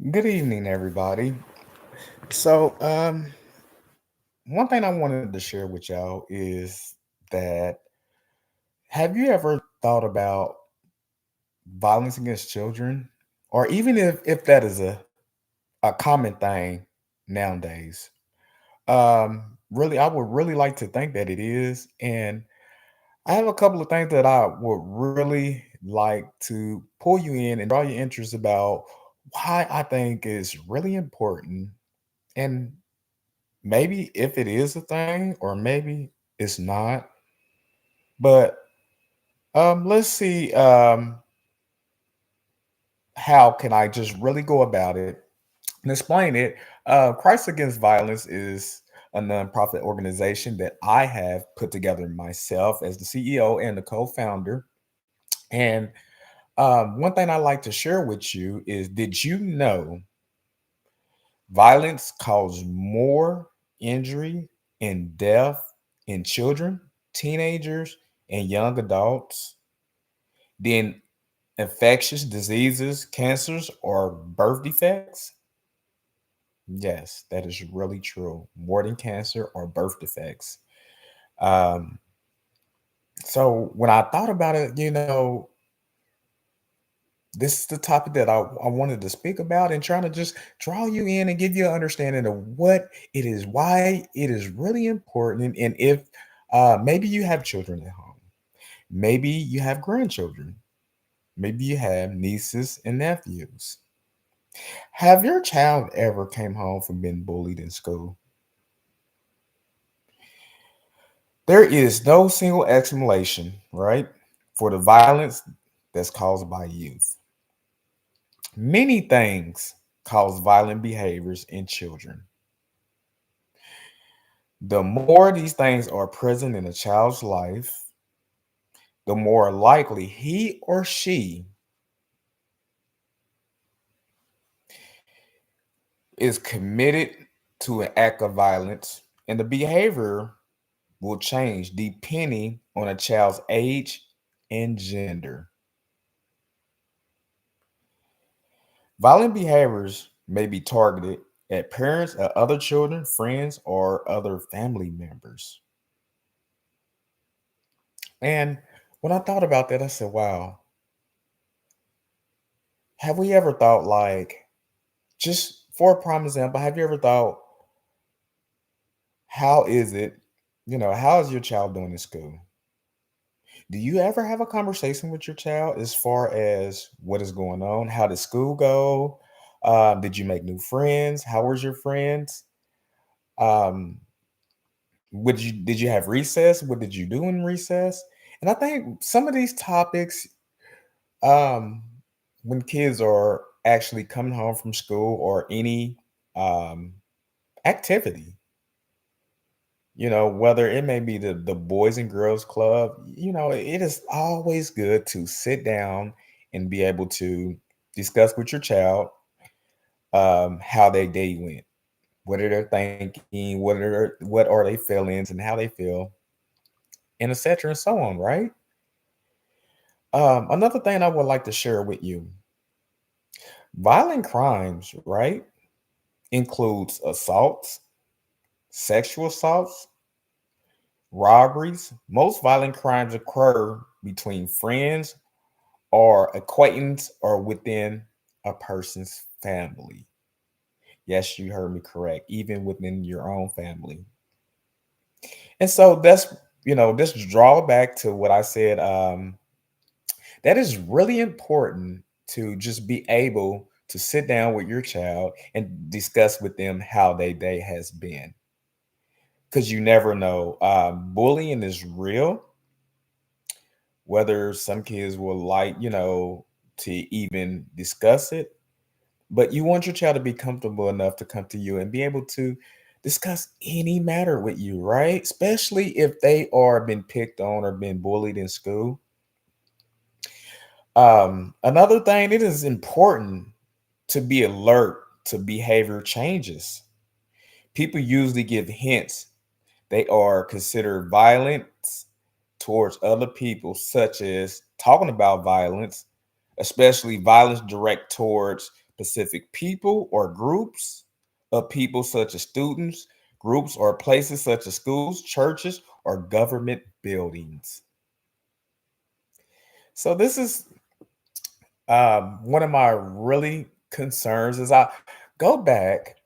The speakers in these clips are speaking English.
Good evening, everybody. So, one thing I wanted to share with y'all is that have you ever thought about violence against children, or even if that is a common thing nowadays? Really, I would really like to think that it is, and I have a couple of things that I would really like to pull you in and draw your interest about why I think is really important and maybe if it is a thing or maybe it's not. But let's see how can I just really go about it and explain it. Christ Against Violence is a nonprofit organization that I have put together myself as the CEO and the co-founder. And one thing I like to share with you is, did you know violence causes more injury and death in children, teenagers, and young adults than infectious diseases, cancers, or birth defects? Yes, that is really true. More than cancer or birth defects. Um, so when I thought about it, this is the topic that I wanted to speak about and trying to just draw you in and give you an understanding of what it is, why it is really important. And if maybe you have children at home, maybe you have grandchildren, maybe you have nieces and nephews. Have your child ever came home from being bullied in school? There is no single explanation, right, for the violence that's caused by youth. Many things cause violent behaviors in children. The more these things are present in a child's life, the more likely he or she is committed to an act of violence, and the behavior will change depending on a child's age and gender. Violent behaviors may be targeted at parents, at other children, friends, or other family members. And when I thought about that, I said, wow, have we ever thought, like, just for a prime example, have you ever thought, how is it, how is your child doing in school? Do you ever have a conversation with your child as far as what is going on? How did school go? Did you make new friends? How was your friends? Um, did you have recess? What did you do in recess? And I think some of these topics, um, when kids are actually coming home from school or any um, activity, whether it may be the Boys and Girls Club, it is always good to sit down and be able to discuss with your child how their day went. What are they thinking? What are their feelings and how they feel, and etc. and so on, right? Another thing I would like to share with you: violent crimes, right, includes assaults, sexual assaults, robberies. Most violent crimes occur between friends or acquaintance or within a person's family. Yes, you heard me correct. Even within your own family. And so that's this draw back to what I said. That is really important to just be able to sit down with your child and discuss with them how their day has been. Because you never know. Bullying is real, whether some kids will like, to even discuss it. But you want your child to be comfortable enough to come to you and be able to discuss any matter with you, right? Especially if they are been picked on or been bullied in school. Another thing, it is important to be alert to behavior changes. People usually give hints they are considered violence towards other people, such as talking about violence, especially violence direct towards specific people or groups of people, such as students, groups, or places such as schools, churches, or government buildings. So, this is one of my really concerns as I go back,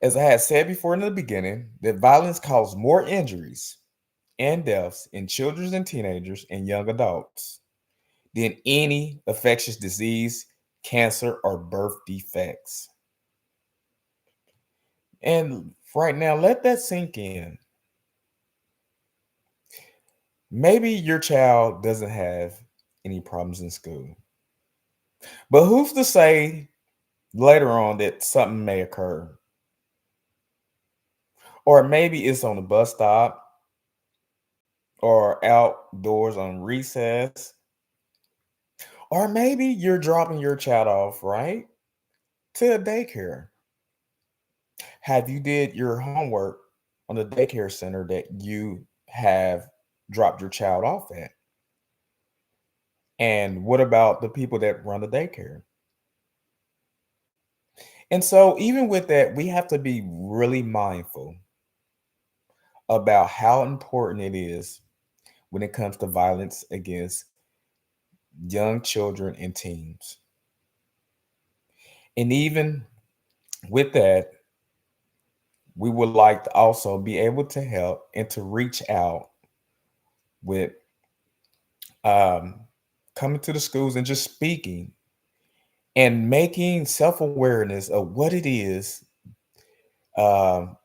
as I had said before in the beginning, that violence causes more injuries and deaths in children and teenagers and young adults than any infectious disease, cancer, or birth defects. And right now, let that sink in. Maybe your child doesn't have any problems in school, but who's to say later on that something may occur? Or maybe it's on the bus stop or outdoors on recess, or maybe you're dropping your child off, right, to a daycare. Have you did your homework on the daycare center that you have dropped your child off at? And what about the people that run the daycare? And so, even with that, we have to be really mindful about how important it is when it comes to violence against young children and teens. And even with that, we would like to also be able to help and to reach out with um, coming to the schools and just speaking and making self awareness of what it is, um,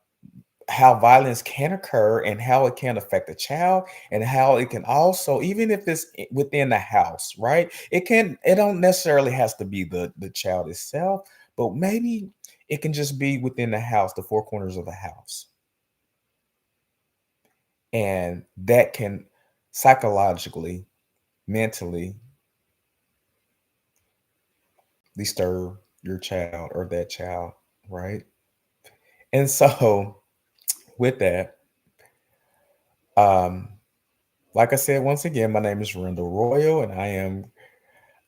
how violence can occur and how it can affect a child, and how it can also, even if it's within the house, right? It don't necessarily has to be the child itself, but maybe it can just be within the house, the four corners of the house. And that can psychologically, mentally disturb your child or that child, right? And so, with that, um, like I said, once again, my name is Rendell Royal, and I am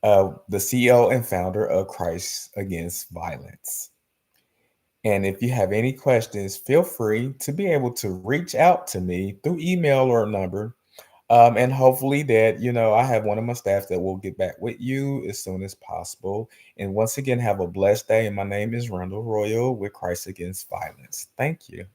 the CEO and founder of Christ Against Violence. And if you have any questions, feel free to be able to reach out to me through email or number. And hopefully that, I have one of my staff that will get back with you as soon as possible. And once again, have a blessed day. And my name is Randall Royal with Christ Against Violence. Thank you.